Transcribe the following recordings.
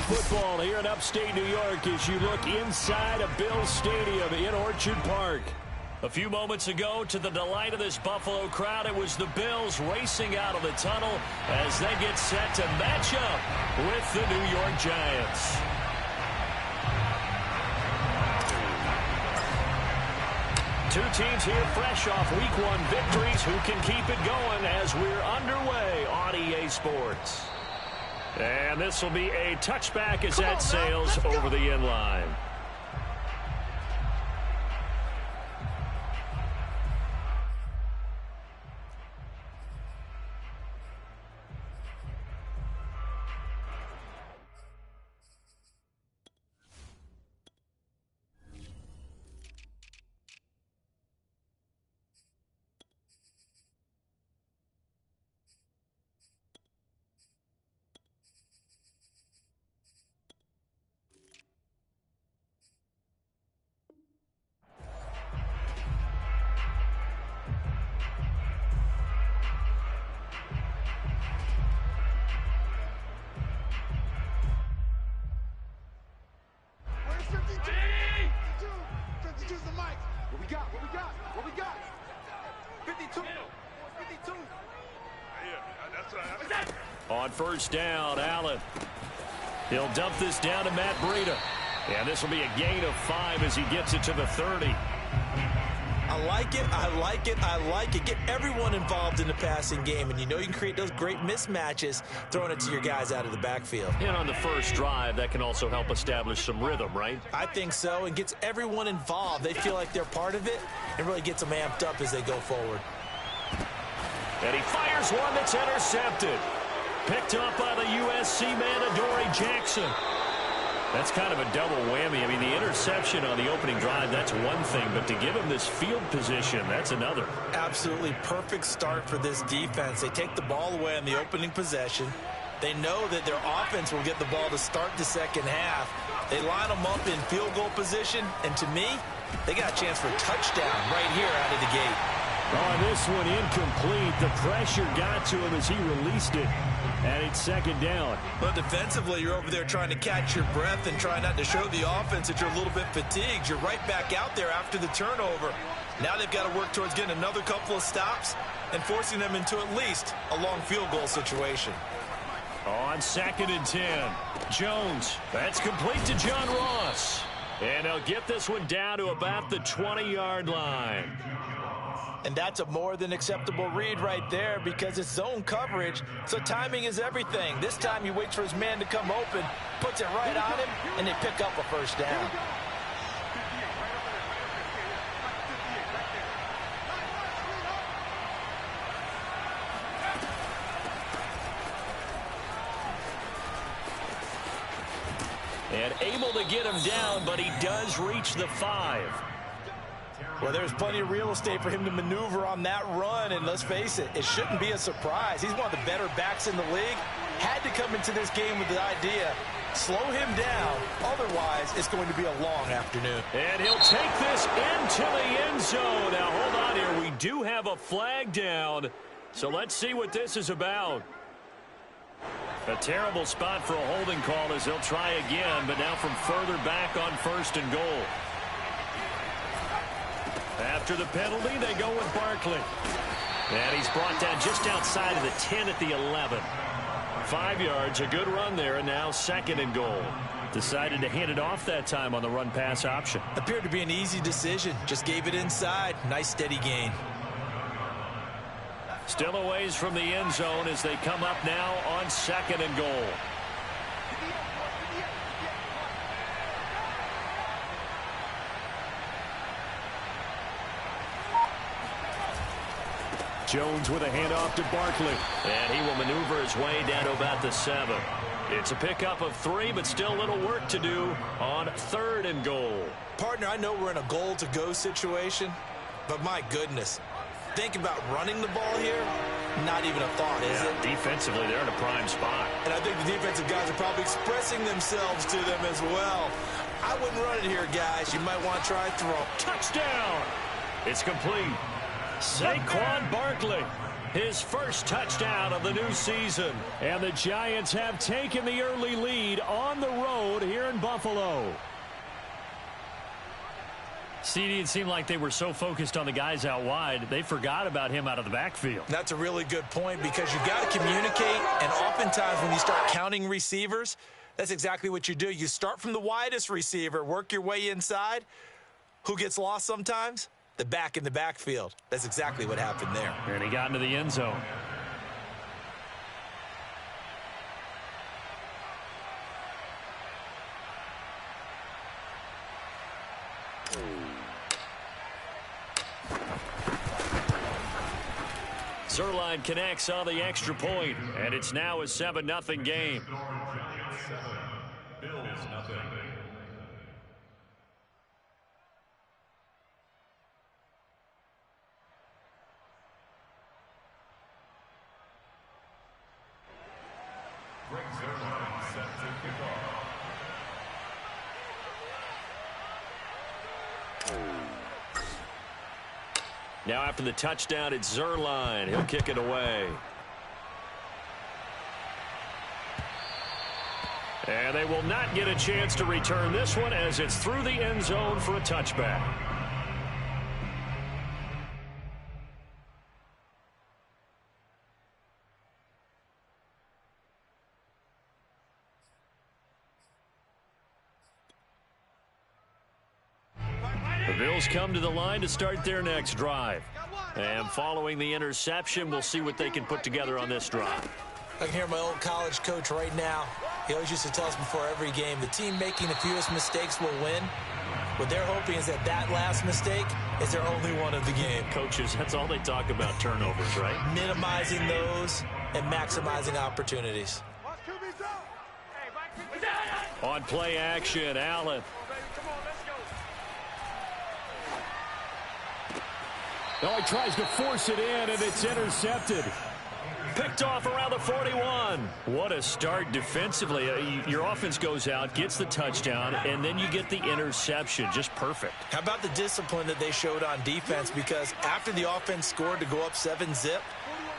football here in upstate New York as you look inside of Bills Stadium in Orchard Park. A few moments ago, to the delight of this Buffalo crowd, it was the Bills racing out of the tunnel as they get set to match up with the New York Giants. Two teams here fresh off Week 1 victories who can keep it going as we're underway on EA Sports. And this will be a touchback as that sails over the end line. On first down, Allen. He'll dump this down to Matt Breida. And this will be a gain of 5 as he gets it to the 30. I like it, I like it, I like it. Get everyone involved in the passing game, and you know you can create those great mismatches throwing it to your guys out of the backfield. And on the first drive, that can also help establish some rhythm, right? I think so, and gets everyone involved. They feel like they're part of it, and really gets them amped up as they go forward. And he fires one that's intercepted. Picked up by the USC man, Adoree Jackson. That's kind of a double whammy. I mean, the interception on the opening drive, that's one thing, but to give him this field position, that's another. Absolutely perfect start for this defense. They take the ball away on the opening possession. They know that their offense will get the ball to start the second half. They line them up in field goal position, and to me, they got a chance for a touchdown right here out of the gate. On this one, incomplete. The pressure got to him as he released it. And it's second down. But defensively, you're over there trying to catch your breath and try not to show the offense that you're a little bit fatigued. You're right back out there after the turnover. Now they've got to work towards getting another couple of stops and forcing them into at least a long field goal situation. On 2nd and 10, Jones. That's complete to John Ross. And they'll get this one down to about the 20-yard line. And that's a more than acceptable read right there because it's zone coverage, so timing is everything. This time he waits for his man to come open, puts it right on him, and they pick up a first down. And able to get him down, but he does reach the 5. Well, there's plenty of real estate for him to maneuver on that run, and let's face it, it shouldn't be a surprise. He's one of the better backs in the league. Had to come into this game with the idea, slow him down, otherwise it's going to be a long afternoon. And he'll take this into the end zone. Now, hold on here. We do have a flag down, so let's see what this is about. A terrible spot for a holding call as they'll try again, but now from further back on 1st and goal. After the penalty, they go with Barkley. And he's brought down just outside of the 10 at the 11. 5 yards, a good run there, and now 2nd and goal. Decided to hand it off that time on the run-pass option. Appeared to be an easy decision. Just gave it inside. Nice, steady gain. Still a ways from the end zone as they come up now on 2nd and goal. Jones with a handoff to Barkley. And he will maneuver his way down to about the 7. It's a pickup of 3, but still a little work to do on 3rd and goal. Partner, I know we're in a goal-to-go situation, but my goodness. Think about running the ball here. Not even a thought, is it? Defensively, they're in a prime spot. And I think the defensive guys are probably expressing themselves to them as well. I wouldn't run it here, guys. You might want to try throw. Touchdown! It's complete. Saquon Barkley. his first touchdown of the new season. And the Giants have taken the early lead on the road here in Buffalo. CD, it seemed like they were so focused on the guys out wide, they forgot about him out of the backfield. That's a really good point because you've got to communicate, and oftentimes when you start counting receivers, that's exactly what you do. You start from the widest receiver, work your way inside. Who gets lost sometimes? The back in the backfield. That's exactly what happened there. And he got into the end zone. Zuerlein connects on the extra point, and it's now a 7-0 game. Now after the touchdown, it's Zuerlein. He'll kick it away. And they will not get a chance to return this one as it's through the end zone for a touchback. The Bills come to the line to start their next drive. And following the interception, we'll see what they can put together on this drive. I can hear my old college coach right now. He always used to tell us before every game, the team making the fewest mistakes will win. What they're hoping is that last mistake is their only one of the game. Coaches, that's all they talk about, turnovers, right? Minimizing those and maximizing opportunities. On play action, Allen. Oh, he tries to force it in, and it's intercepted. Picked off around the 41. What a start defensively. Your offense goes out, gets the touchdown, and then you get the interception. Just perfect. How about the discipline that they showed on defense? Because after the offense scored to go up 7-zip,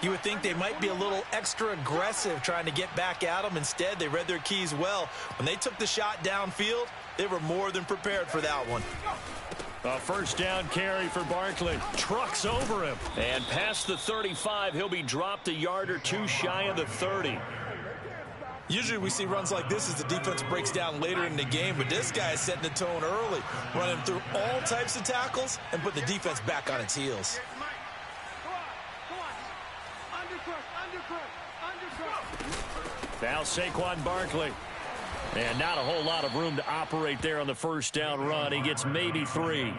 you would think they might be a little extra aggressive trying to get back at them. Instead, they read their keys well. When they took the shot downfield, they were more than prepared for that one. A first down carry for Barkley. Trucks over him. And past the 35, he'll be dropped a yard or two shy of the 30. Usually we see runs like this as the defense breaks down later in the game, but this guy is setting the tone early, running through all types of tackles and put the defense back on its heels. Now Saquon Barkley. And not a whole lot of room to operate there on the first down run. He gets maybe 3.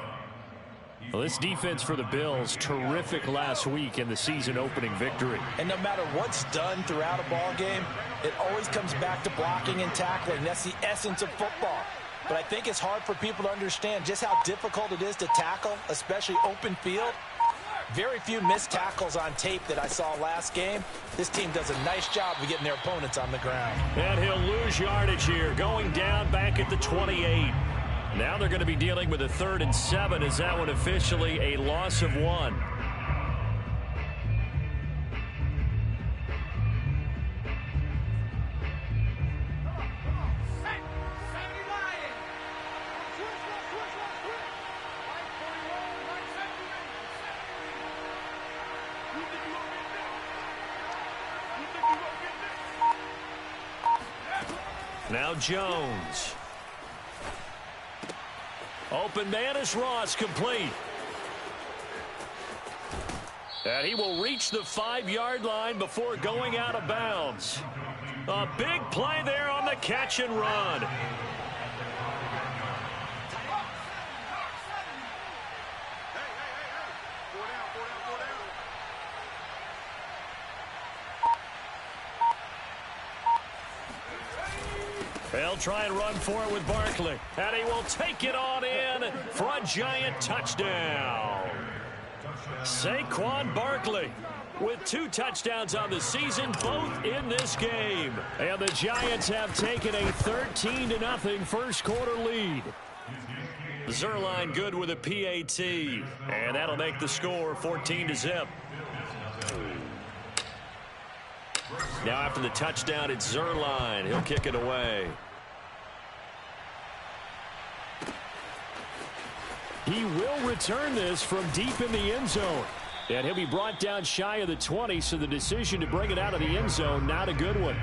Well, this defense for the Bills, terrific last week in the season opening victory. And no matter what's done throughout a ball game, it always comes back to blocking and tackling. That's the essence of football. But I think it's hard for people to understand just how difficult it is to tackle, especially open field. Very few missed tackles on tape that I saw last game. This team does a nice job of getting their opponents on the ground. And he'll lose yardage here, going down back at the 28. Now they're going to be dealing with a 3rd and 7. Is that one officially a loss of 1? Now Jones. Open man is Ross, complete. And he will reach the 5-yard line before going out of bounds. A big play there on the catch and run. They'll try and run for it with Barkley. And he will take it on in for a Giant touchdown. Saquon Barkley with 2 touchdowns on the season, both in this game. And the Giants have taken a 13-0 first quarter lead. Zuerlein good with a PAT. And that'll make the score 14-0. Now after the touchdown, it's Zuerlein. He'll kick it away. He will return this from deep in the end zone. And he'll be brought down shy of the 20, so the decision to bring it out of the end zone, not a good one.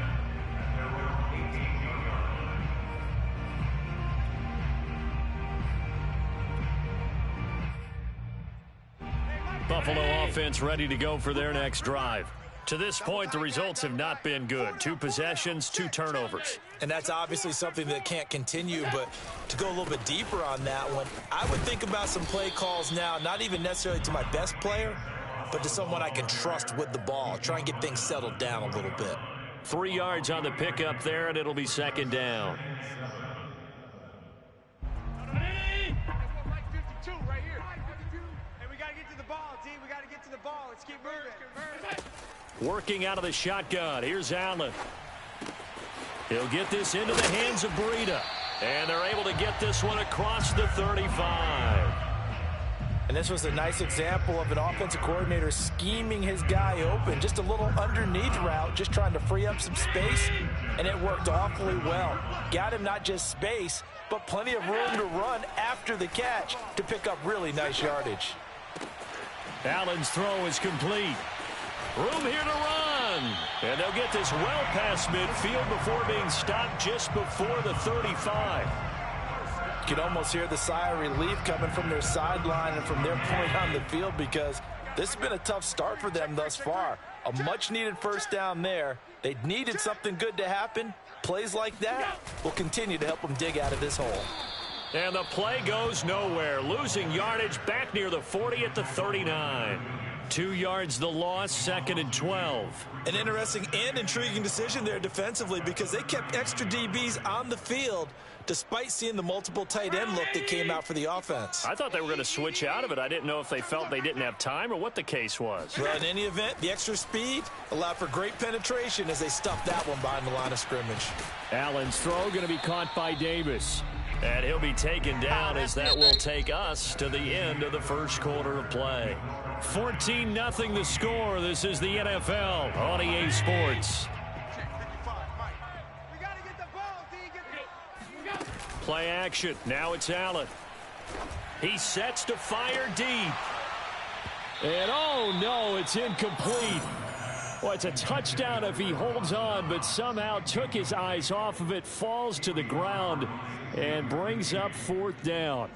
Buffalo offense ready to go for their next drive. To this point, the results have not been good. 2 possessions, 2 turnovers. And that's obviously something that can't continue, but to go a little bit deeper on that one, I would think about some play calls now, not even necessarily to my best player, but to someone I can trust with the ball. Try and get things settled down a little bit. 3 yards on the pickup there, and it'll be second down. Working out of the shotgun. Here's Allen. He'll get this into the hands of Breida. And they're able to get this one across the 35. And this was a nice example of an offensive coordinator scheming his guy open. Just a little underneath route, just trying to free up some space. And it worked awfully well. Got him not just space, but plenty of room to run after the catch to pick up really nice yardage. Allen's throw is complete. Room here to run. And they'll get this well past midfield before being stopped just before the 35. You can almost hear the sigh of relief coming from their sideline and from their point on the field, because this has been a tough start for them thus far. A much-needed first down there. They needed something good to happen. Plays like that will continue to help them dig out of this hole. And the play goes nowhere. Losing yardage back near the 40 at the 39. 2 yards the loss, 2nd and 12. An interesting and intriguing decision there defensively, because they kept extra DBs on the field despite seeing the multiple tight end look that came out for the offense. I thought they were going to switch out of it. I didn't know if they felt they didn't have time or what the case was. Well, in any event, the extra speed allowed for great penetration as they stuffed that one behind the line of scrimmage. Allen's throw going to be caught by Davis. And he'll be taken down as that will take us to the end of the first quarter of play. 14-0 the score. This is the NFL on EA Sports. Play action. Now it's Allen. He sets to fire deep. And oh no, it's incomplete. Well, it's a touchdown if he holds on, but somehow took his eyes off of it, falls to the ground, and brings up 4th down.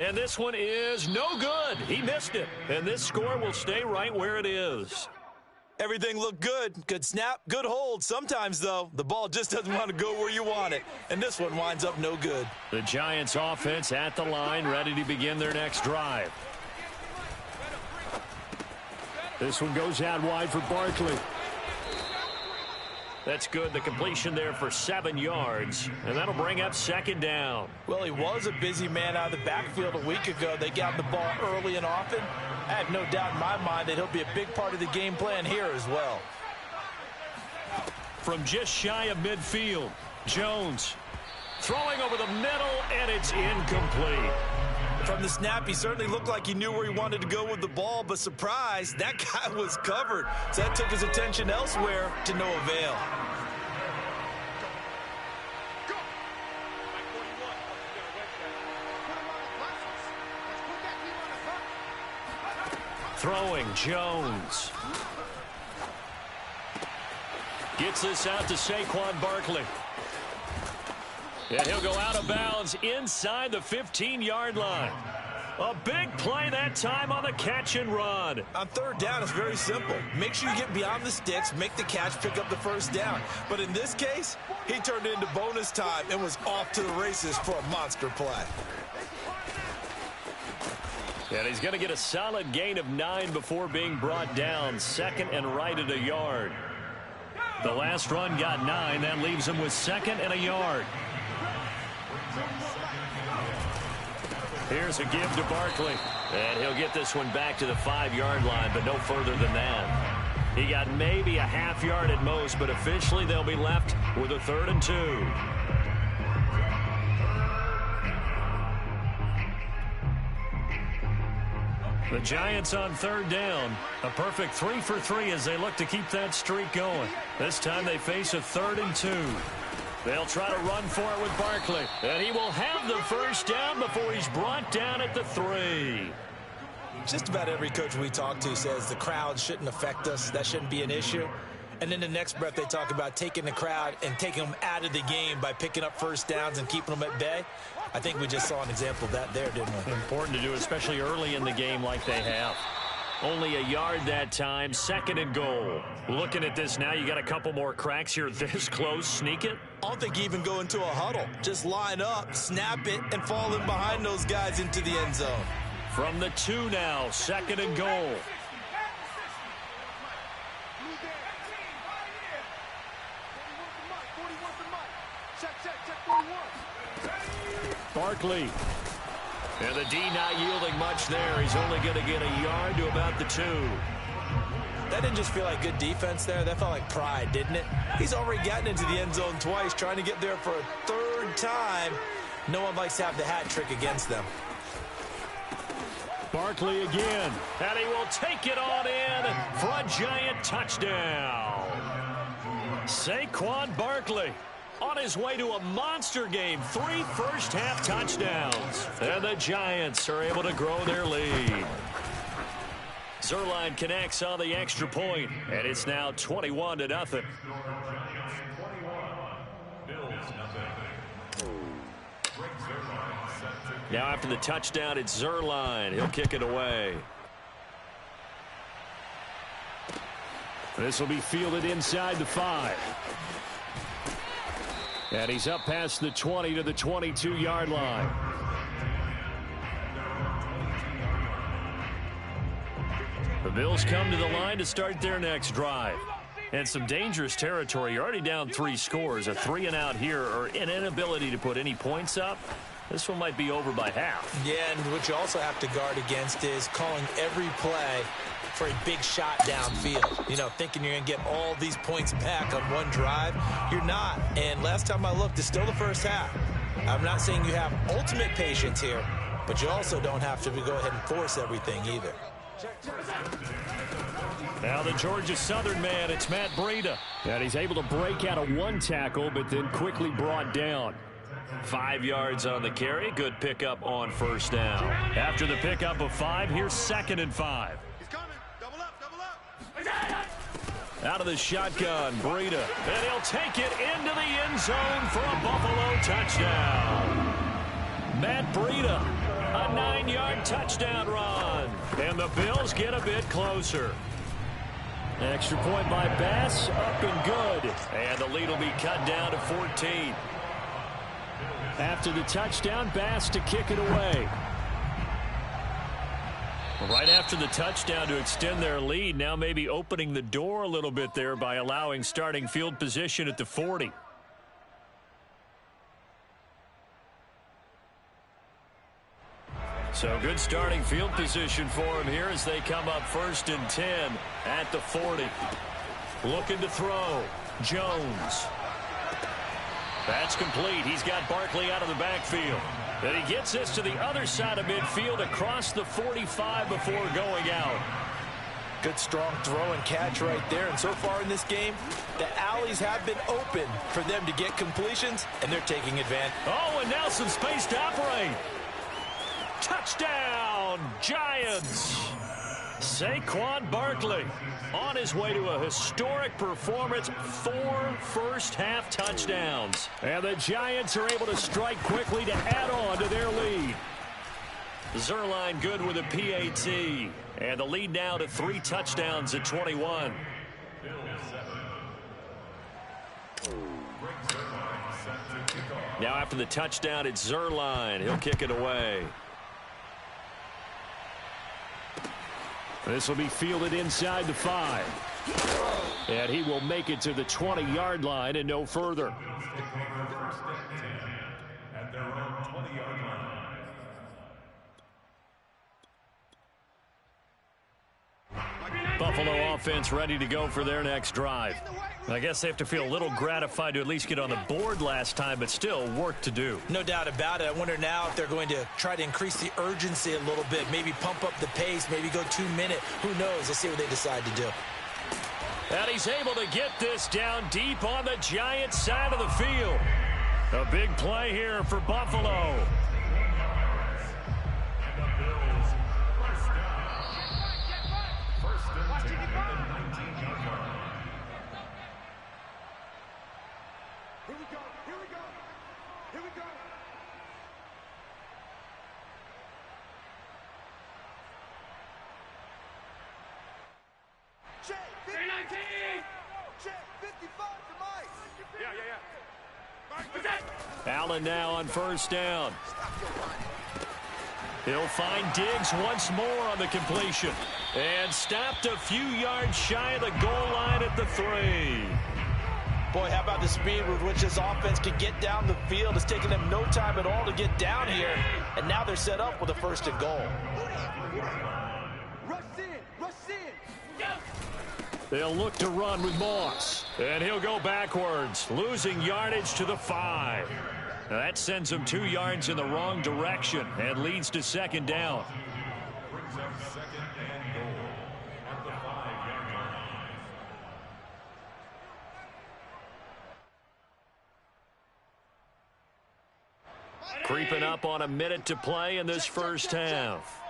And this one is no good. He missed it. And this score will stay right where it is. Everything looked good. Good snap, good hold. Sometimes, though, the ball just doesn't want to go where you want it. And this one winds up no good. The Giants offense at the line, ready to begin their next drive. This one goes out wide for Barkley. That's good. The completion there for 7 yards. And that'll bring up 2nd down. Well, he was a busy man out of the backfield a week ago. They got the ball early and often. I have no doubt in my mind that he'll be a big part of the game plan here as well. From just shy of midfield, Jones throwing over the middle, and it's incomplete. From the snap, he certainly looked like he knew where he wanted to go with the ball, but surprise, that guy was covered. So that took his attention elsewhere to no avail. Throwing, Jones. Gets this out to Saquon Barkley. And he'll go out of bounds inside the 15-yard line. A big play that time on the catch and run. On 3rd down, it's very simple. Make sure you get beyond the sticks, make the catch, pick up the 1st down. But in this case, he turned it into bonus time and was off to the races for a monster play. And he's going to get a solid gain of 9 before being brought down. 2nd and right at a yard. The last run got 9. That leaves him with 2nd and a yard. Here's a give to Barkley. And he'll get this one back to the 5-yard line, but no further than that. He got maybe a half yard at most, but officially they'll be left with a 3rd and 2. The Giants on third down. A perfect 3 for 3 as they look to keep that streak going. This time they face a 3rd and 2. They'll try to run for it with Barkley. And he will have the first down before he's brought down at the 3. Just about every coach we talk to says the crowd shouldn't affect us. That shouldn't be an issue. And then the next breath they talk about taking the crowd and taking them out of the game by picking up first downs and keeping them at bay. I think we just saw an example of that there, didn't we? Important to do, especially early in the game like they have. Only a yard that time, 2nd and goal. Looking at this now, you got a couple more cracks here this close. Sneak it? I don't think you even go into a huddle. Just line up, snap it, and fall in behind those guys into the end zone. From the 2 now, 2nd and goal. Barkley. And the D not yielding much there. He's only going to get a yard to about the 2. That didn't just feel like good defense there. That felt like pride, didn't it? He's already gotten into the end zone twice, trying to get there for a 3rd time. No one likes to have the hat trick against them. Barkley again. And he will take it on in for a Giant touchdown. Saquon Barkley on his way to a monster game. 3 first-half touchdowns. And the Giants are able to grow their lead. Zuerlein connects on the extra point, and it's now 21-0. Now after the touchdown, it's Zuerlein. He'll kick it away. This will be fielded inside the 5. And he's up past the 20 to the 22-yard line. The Bills come to the line to start their next drive. And some dangerous territory. You're already down 3 scores. A 3-and-out here, or an inability to put any points up. This one might be over by half. Yeah, and what you also have to guard against is calling every play for a big shot downfield. You know, thinking you're going to get all these points back on one drive. You're not. And last time I looked, it's still the first half. I'm not saying you have ultimate patience here, but you also don't have to go ahead and force everything either. Now the Georgia Southern man, it's Matt Breida. And he's able to break out of 1 tackle, but then quickly brought down. 5 yards on the carry. Good pickup on first down. After the pickup of 5, here's 2nd and 5. Out of the shotgun, Breida. And he'll take it into the end zone for a Buffalo touchdown. Matt Breida, a 9-yard touchdown run. And the Bills get a bit closer. Extra point by Bass, up and good. And the lead will be cut down to 14. After the touchdown, Bass to kick it away. Right after the touchdown to extend their lead, now maybe opening the door a little bit there by allowing starting field position at the 40. So good starting field position for him here as they come up 1st and 10 at the 40. Looking to throw. Jones. That's complete. He's got Barkley out of the backfield. And he gets this to the other side of midfield across the 45 before going out. Good strong throw and catch right there. And so far in this game, the alleys have been open for them to get completions, and they're taking advantage. Oh, and now some space to operate. Touchdown, Giants. Saquon Barkley on his way to a historic performance. 4 first-half touchdowns. And the Giants are able to strike quickly to add on to their lead. Zuerlein good with a PAT. And the lead now to 3 touchdowns at 21. Now after the touchdown, it's Zuerlein. He'll kick it away. This will be fielded inside the 5. And he will make it to the 20-yard line and no further. At their own 20-yard line. Buffalo offense ready to go for their next drive. I guess they have to feel a little gratified to at least get on the board last time, but still work to do. No doubt about it. I wonder now if they're going to try to increase the urgency a little bit, maybe pump up the pace, maybe go 2 minute. Who knows? Let's see what they decide to do. And he's able to get this down deep on the Giants side of the field. A big play here for Buffalo. Allen now on first down. He'll find Diggs once more on the completion. And stopped a few yards shy of the goal line at the 3. Boy, how about the speed with which this offense can get down the field? It's taken them no time at all to get down here. And now they're set up with a 1st and goal. They'll look to run with Moss. And he'll go backwards, losing yardage to the 5. Now that sends him 2 yards in the wrong direction and leads to 2nd down. Creeping up on a minute to play in this first half.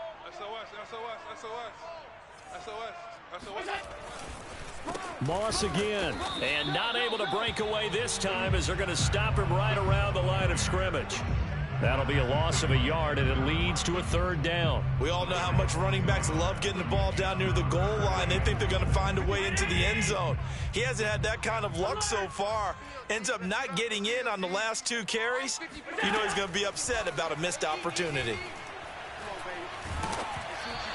Moss again, and not able to break away this time as they're going to stop him right around the line of scrimmage. That'll be a loss of a yard, and it leads to a 3rd down. We all know how much running backs love getting the ball down near the goal line. They think they're going to find a way into the end zone. He hasn't had that kind of luck so far. Ends up not getting in on the last 2 carries. You know he's going to be upset about a missed opportunity.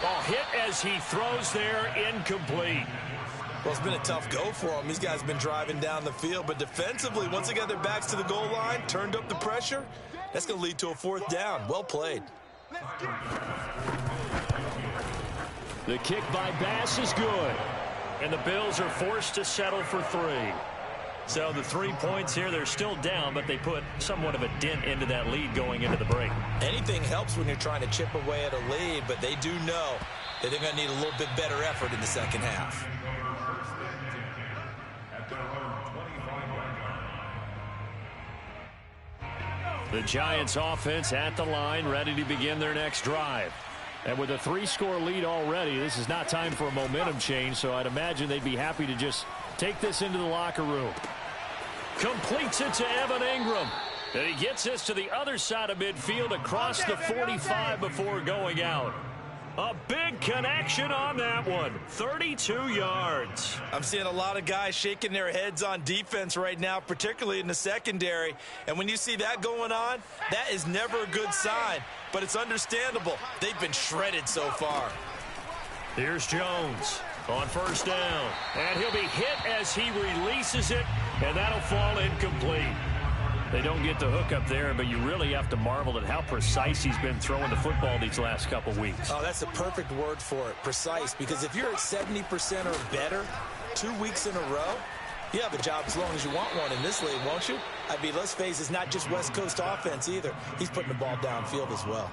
Ball hit as he throws there, incomplete. Well, it's been a tough go for them. These guys have been driving down the field, but defensively, once they got their backs to the goal line, turned up the pressure, that's going to lead to a 4th down. Well played. The kick by Bass is good, and the Bills are forced to settle for 3. So the 3 points here, they're still down, but they put somewhat of a dent into that lead going into the break. Anything helps when you're trying to chip away at a lead, but they do know that they're going to need a little bit better effort in the second half. The Giants offense at the line, ready to begin their next drive. And with a 3-score lead already, this is not time for a momentum change, so I'd imagine they'd be happy to just take this into the locker room. Completes it to Evan Ingram. And he gets this to the other side of midfield across the 45 before going out. A big connection on that one. 32 yards. I'm seeing a lot of guys shaking their heads on defense right now, particularly in the secondary. And when you see that going on, that is never a good sign. But it's understandable. They've been shredded so far. Here's Jones on first down. And he'll be hit as he releases it, and that'll fall incomplete. They don't get the hook up there, but you really have to marvel at how precise he's been throwing the football these last couple weeks. Oh, that's a perfect word for it, precise, because if you're at 70% or better 2 weeks in a row, you have a job as long as you want one in this league, won't you? I mean, let's face it, it's not just West Coast offense either. He's putting the ball downfield as well.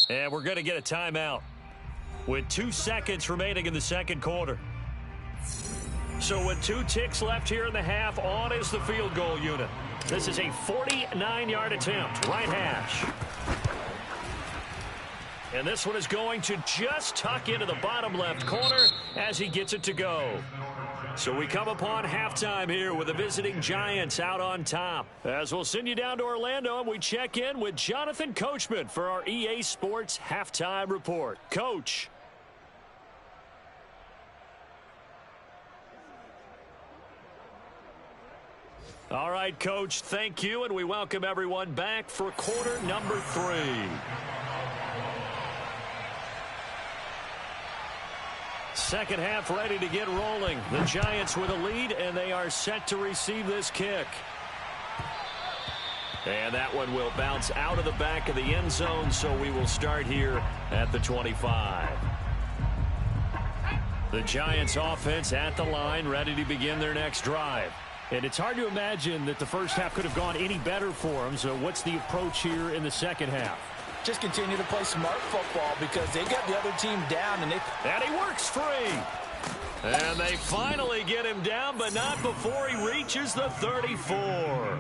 And we're going to get a timeout with 2 seconds remaining in the second quarter. So with 2 ticks left here in the half, on is the field goal unit. This is a 49-yard attempt, right hash. And this one is going to just tuck into the bottom left corner as he gets it to go. So we come upon halftime here with the visiting Giants out on top. As we'll send you down to Orlando, and we check in with Jonathan Coachman for our EA Sports Halftime Report. Coach. All right, Coach, thank you, and we welcome everyone back for quarter number 3. Second half ready to get rolling. The Giants with a lead, and they are set to receive this kick. And that one will bounce out of the back of the end zone, so we will start here at the 25. The Giants offense at the line, ready to begin their next drive. And it's hard to imagine that the first half could have gone any better for them. So what's the approach here in the second half? Just continue to play smart football because they got the other team down. And he works free. And they finally get him down, but not before he reaches the 34.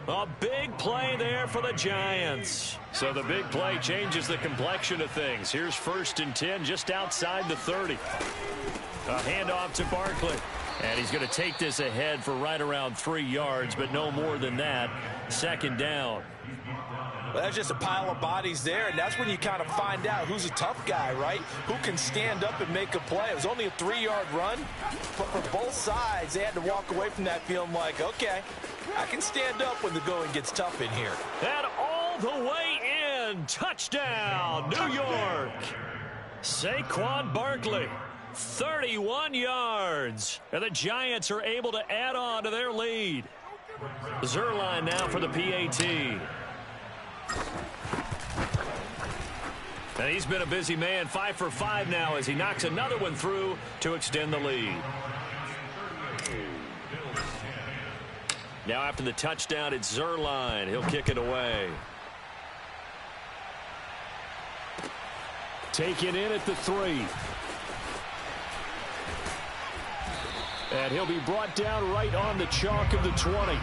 A big play there for the Giants. So the big play changes the complexion of things. Here's 1st and 10 just outside the 30. A handoff to Barkley. And he's going to take this ahead for right around 3 yards, but no more than that. 2nd down. Well, that's just a pile of bodies there, and that's when you kind of find out who's a tough guy, right? Who can stand up and make a play. It was only a 3-yard run, but for both sides, they had to walk away from that feeling like, okay, I can stand up when the going gets tough in here. And all the way in. Touchdown, New York. Saquon Barkley. 31 yards. And the Giants are able to add on to their lead. Zuerlein now for the PAT. And he's been a busy man, 5 for 5 now as he knocks another one through to extend the lead. Now after the touchdown, it's Zuerlein. He'll kick it away. Taken in at the 3. And he'll be brought down right on the chalk of the 20.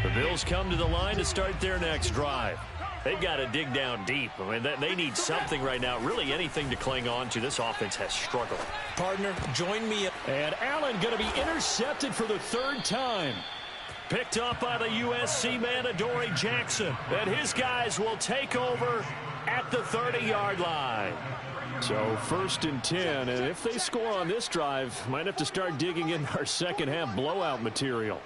The Bills come to the line to start their next drive. They've got to dig down deep. I mean, they need something right now, really anything to cling on to. This offense has struggled. Partner, join me. And Allen going to be intercepted for the 3rd time. Picked up by the USC man, Adoree Jackson. And his guys will take over at the 30-yard line. So 1st and 10. And if they score on this drive, might have to start digging in our second half blowout material.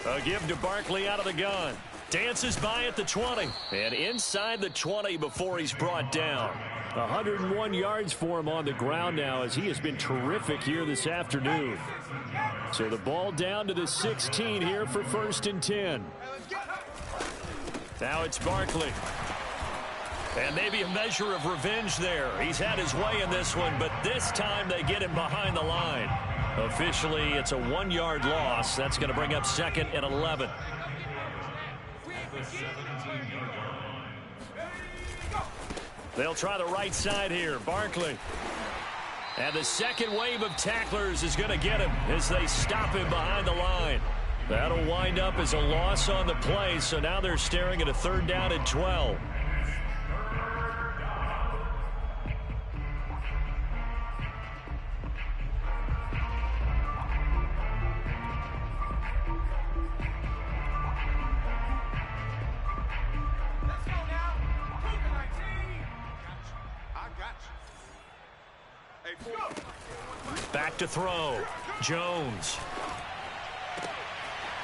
A give to Barkley out of the gun. Dances by at the 20. And inside the 20 before he's brought down. 101 yards for him on the ground now as he has been terrific here this afternoon. So the ball down to the 16 here for 1st and 10. Now it's Barkley. And maybe a measure of revenge there. He's had his way in this one, but this time they get him behind the line. Officially, it's a 1-yard loss. That's going to bring up 2nd and 11. They'll try the right side here. Barkley. And the second wave of tacklers is going to get him as they stop him behind the line. That'll wind up as a loss on the play, so now they're staring at a 3rd down and 12. Back to throw. Jones.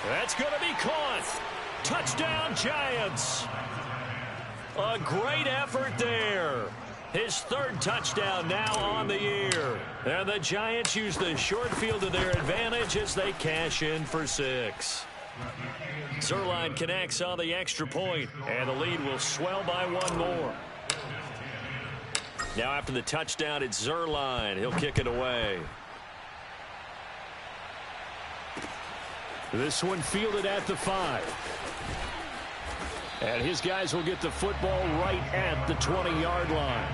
That's going to be caught. Touchdown, Giants. A great effort there. His 3rd touchdown now on the year. And the Giants use the short field to their advantage as they cash in for 6. Zuerlein connects on the extra point, and the lead will swell by 1 more. Now after the touchdown, it's Zuerlein. He'll kick it away. This one fielded at the 5. And his guys will get the football right at the 20-yard line.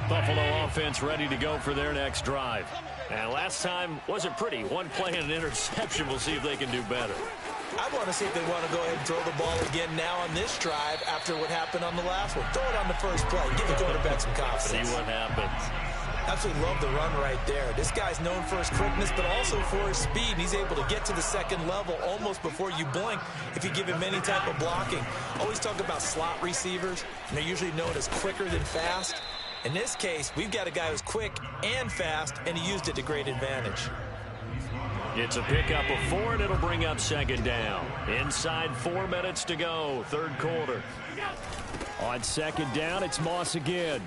Buffalo offense ready to go for their next drive. And last time wasn't pretty. 1 play and an interception. We'll see if they can do better. I want to see if they want to go ahead and throw the ball again now on this drive after what happened on the last one. Throw it on the first play. Give the quarterback some confidence. See what happens. Absolutely love the run right there. This guy's known for his quickness, but also for his speed. And he's able to get to the 2nd level almost before you blink if you give him any type of blocking. Always talk about slot receivers, and they're usually known as quicker than fast. In this case, we've got a guy who's quick and fast, and he used it to great advantage. It's a pickup of 4, and it'll bring up 2nd down. Inside 4 minutes to go, 3rd quarter. On second down, it's Moss again.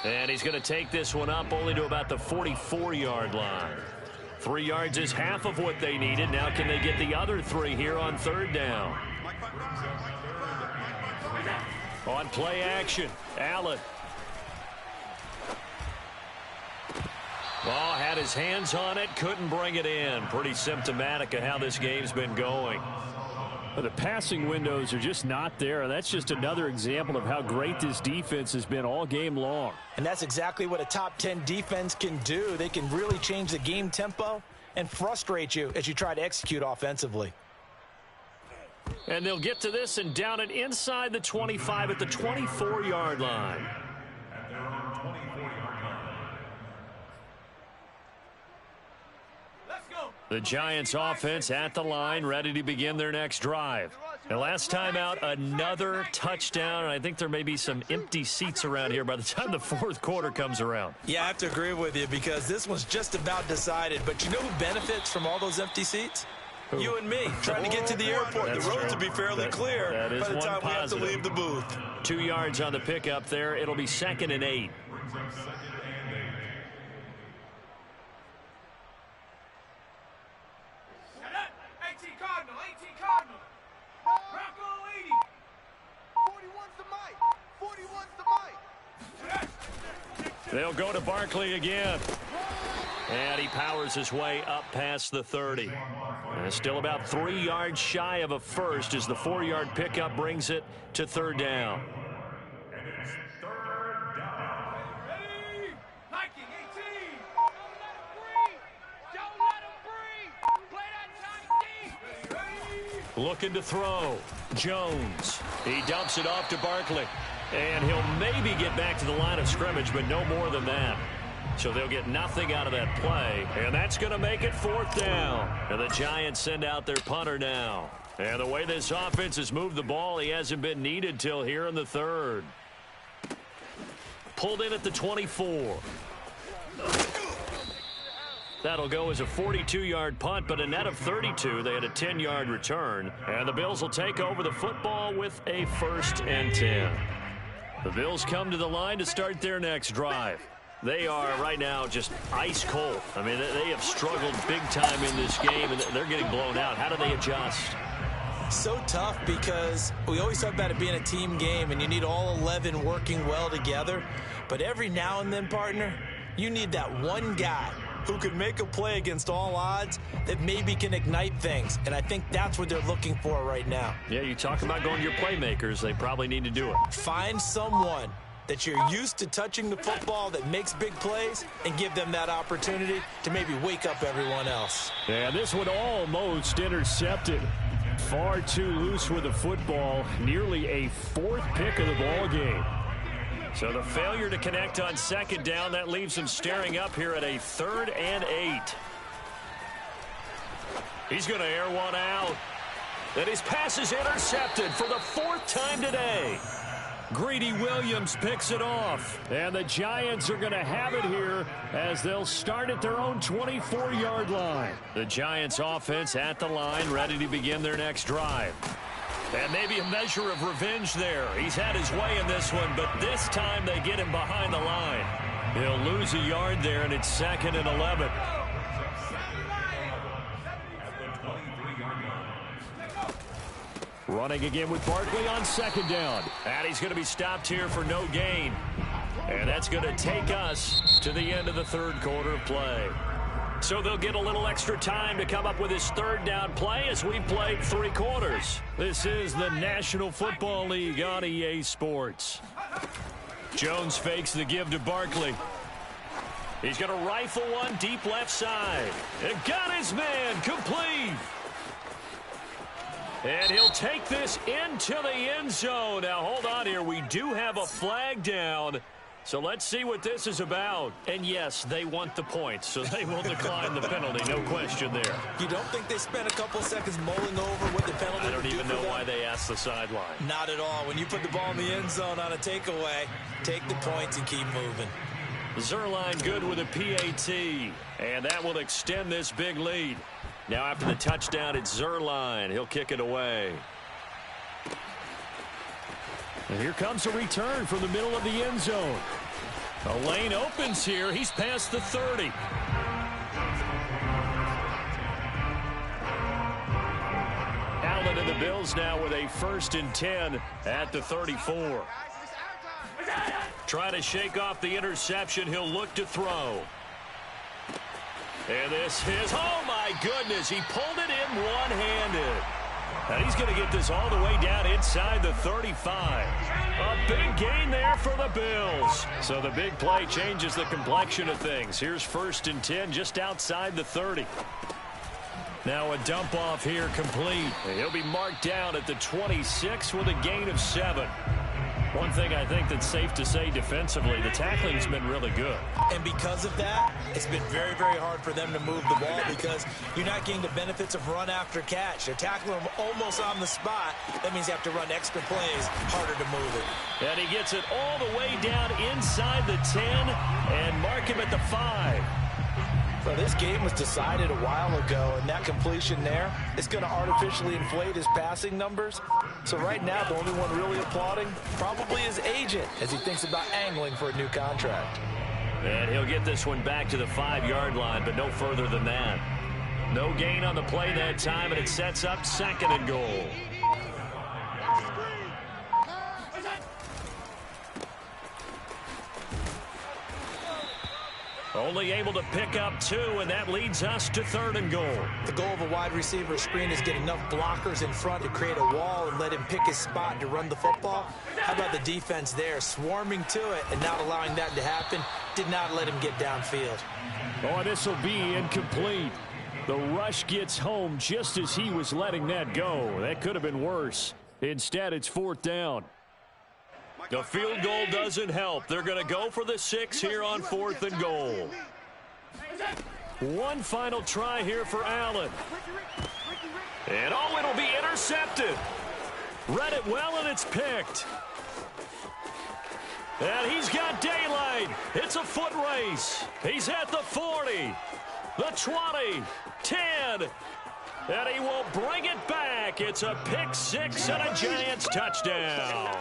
And he's going to take this one up only to about the 44-yard line. 3 yards is half of what they needed. Now can they get the other 3 here on third down? On play action, Allen. Oh, had his hands on it, couldn't bring it in. Pretty symptomatic of how this game's been going. Well, the passing windows are just not there. That's just another example of how great this defense has been all game long. And that's exactly what a top 10 defense can do. They can really change the game tempo and frustrate you as you try to execute offensively. And they'll get to this and down it inside the 25 at the 24-yard line. The Giants offense at the line, ready to begin their next drive. The last time out, another touchdown, and I think there may be some empty seats around here by the time the fourth quarter comes around. Yeah, I have to agree with you because this one's just about decided. But you know who benefits from all those empty seats? You and me, trying to get to the airport. That's the roads true. will be fairly clear by the time we have to leave the booth. 2 yards on the pickup there. It'll be 2nd and 8. They'll go to Barkley again. And he powers his way up past the 30. And still about 3 yards shy of a first as the 4-yard pickup brings it to third down. Looking to throw. Jones. He dumps it off to Barkley. And he'll maybe get back to the line of scrimmage, but no more than that. So they'll get nothing out of that play. And that's going to make it 4th down. And the Giants send out their punter now. And the way this offense has moved the ball, he hasn't been needed till here in the 3rd. Pulled in at the 24. That'll go as a 42-yard punt, but a net of 32. They had a 10-yard return. And the Bills will take over the football with a 1st and 10. The Bills come to the line to start their next drive. They are right now just ice cold. I mean, they have struggled big time in this game, and they're getting blown out. How do they adjust? So tough because we always talk about it being a team game, and you need all 11 working well together. But every now and then, partner, you need that one guy who can make a play against all odds that maybe can ignite things. And I think that's what they're looking for right now. Yeah, you talk about going to your playmakers. They probably need to do it. Find someone that you're used to touching the football that makes big plays and give them that opportunity to maybe wake up everyone else. Yeah, this one almost intercepted. Far too loose with the football. Nearly a 4th pick of the ball game. So the failure to connect on 2nd down, that leaves him staring up here at a 3rd and 8. He's going to air one out. And his pass is intercepted for the 4th time today. Greedy Williams picks it off. And the Giants are going to have it here as they'll start at their own 24-yard line. The Giants offense at the line, ready to begin their next drive. And maybe a measure of revenge there. He's had his way in this one, but this time they get him behind the line. He'll lose a yard there, and it's 2nd and 11. Running again with Barkley on 2nd down. And he's going to be stopped here for no gain. And that's going to take us to the end of the 3rd quarter of play. So they'll get a little extra time to come up with his 3rd down play as we played 3 quarters. This is the National Football League on EA Sports. Jones fakes the give to Barkley. He's going to rifle one deep left side. And got his man complete. And he'll take this into the end zone. Now, hold on here. We do have a flag down. So let's see what this is about. And yes, they want the points, so they will decline the penalty. No question there. You don't think they spent a couple seconds mulling over what the penalty I don't even know them? why they asked the sideline. Not at all. When you put the ball in the end zone on a takeaway, take the points and keep moving. Zuerlein good with a PAT, and that will extend this big lead. Now after the touchdown, it's Zuerlein. He'll kick it away. And here comes a return from the middle of the end zone. A lane opens here. He's past the 30. Allen and the Bills now with a 1st and 10 at the 34. Trying to shake off the interception. He'll look to throw. And this is, oh my goodness, he pulled it in one-handed. And he's going to get this all the way down inside the 35. A big gain there for the Bills. So the big play changes the complexion of things. Here's 1st and 10 just outside the 30. Now a dump off here complete. And he'll be marked down at the 26 with a gain of 7. One thing I think that's safe to say defensively, the tackling's been really good. And because of that, it's been very, very hard for them to move the ball because you're not getting the benefits of run after catch. They're tackling them almost on the spot. That means you have to run extra plays, harder to move it. And he gets it all the way down inside the 10 and mark him at the 5. Well, this game was decided a while ago, and that completion there is going to artificially inflate his passing numbers. So right now, the only one really applauding probably his agent as he thinks about angling for a new contract. And he'll get this one back to the 5-yard line, but no further than that. No gain on the play that time, and it sets up 2nd and goal. Only able to pick up 2, and that leads us to 3rd and goal. The goal of a wide receiver screen is get enough blockers in front to create a wall and let him pick his spot to run the football. How about the defense there, swarming to it and not allowing that to happen? Did not let him get downfield. Oh, this will be incomplete. The rush gets home just as he was letting that go. That could have been worse. Instead, it's 4th down. The field goal doesn't help. They're going to go for the 6 here on 4th and goal. One final try here for Allen. And oh, it'll be intercepted. Read it well, and it's picked. And he's got daylight. It's a foot race. He's at the 40, the 20, 10. And he will bring it back. It's a pick 6 and a Giants touchdown.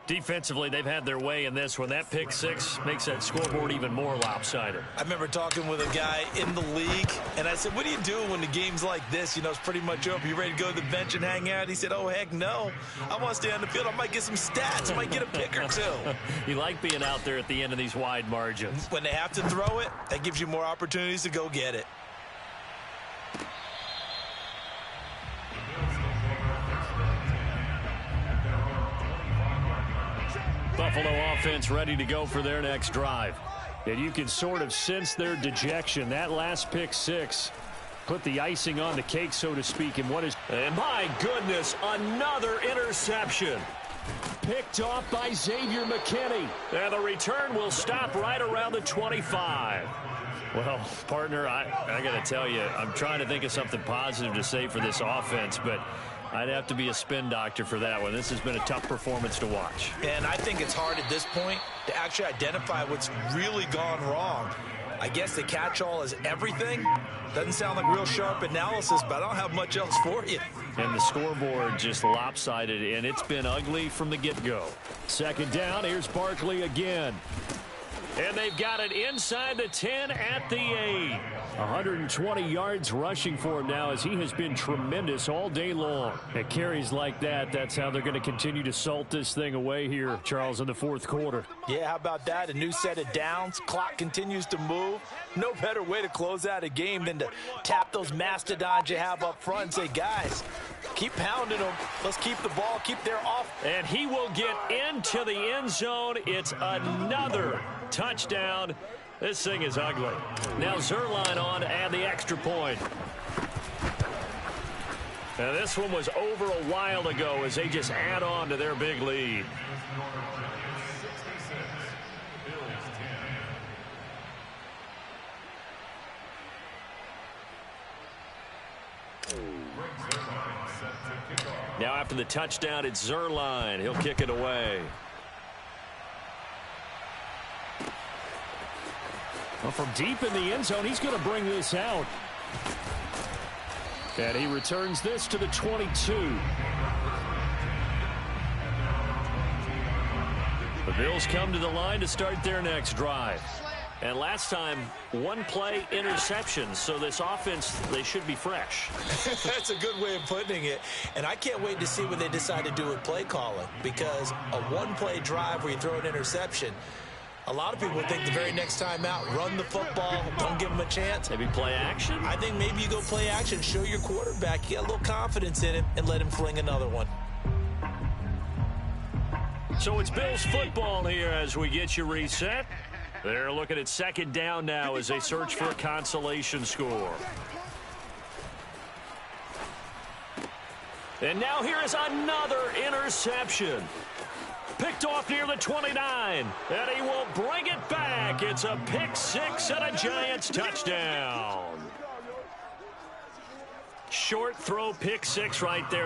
Defensively, they've had their way in this one. That pick 6 makes that scoreboard even more lopsided. I remember talking with a guy in the league, and I said, what do you do when the game's like this? You know, it's pretty much over. You ready to go to the bench and hang out? He said, oh, heck no. I want to stay on the field. I might get some stats. I might get a pick or 2. You like being out there at the end of these wide margins. When they have to throw it, that gives you more opportunities to go get it. Buffalo offense ready to go for their next drive. And you can sort of sense their dejection. That last pick 6 put the icing on the cake, so to speak. And what is... And my goodness, another interception. Picked off by Xavier McKinney. And the return will stop right around the 25. Well, partner, I got to tell you, I'm trying to think of something positive to say for this offense, but I'd have to be a spin doctor for that one. This has been a tough performance to watch. And I think it's hard at this point to actually identify what's really gone wrong. I guess the catch-all is everything. Doesn't sound like real sharp analysis, but I don't have much else for you. And the scoreboard just lopsided, and it's been ugly from the get-go. 2nd down, here's Barkley again. And they've got it inside the 10 at the 8. 120 yards rushing for him now as he has been tremendous all day long. At carries like that, that's how they're going to continue to salt this thing away here, Charles, in the 4th quarter. Yeah, how about that? A new set of downs. Clock continues to move. No better way to close out a game than to tap those mastodons you have up front and say, guys, keep pounding them. Let's keep the ball, keep their off. And he will get into the end zone. It's another touchdown. This thing is ugly. Now Zuerlein on to add the extra point. Now this one was over a while ago as they just add on to their big lead. Now after the touchdown, it's Zuerlein. He'll kick it away. Well, from deep in the end zone, he's going to bring this out. And he returns this to the 22. The Bills come to the line to start their next drive. And last time, one play interception. So this offense, they should be fresh. That's a good way of putting it. And I can't wait to see what they decide to do with play calling, because a one-play drive where you throw an interception, a lot of people think the very next time out, run the football, don't give them a chance. Maybe play action? I think maybe you go play action, show your quarterback, get a little confidence in him, and let him fling another one. So it's Bills football here as we get you reset. They're looking at second down now as they search for a consolation score. And now here is another interception. Picked off near the 29, and he will bring it back. It's a pick six and a Giants touchdown. Short throw pick six right there.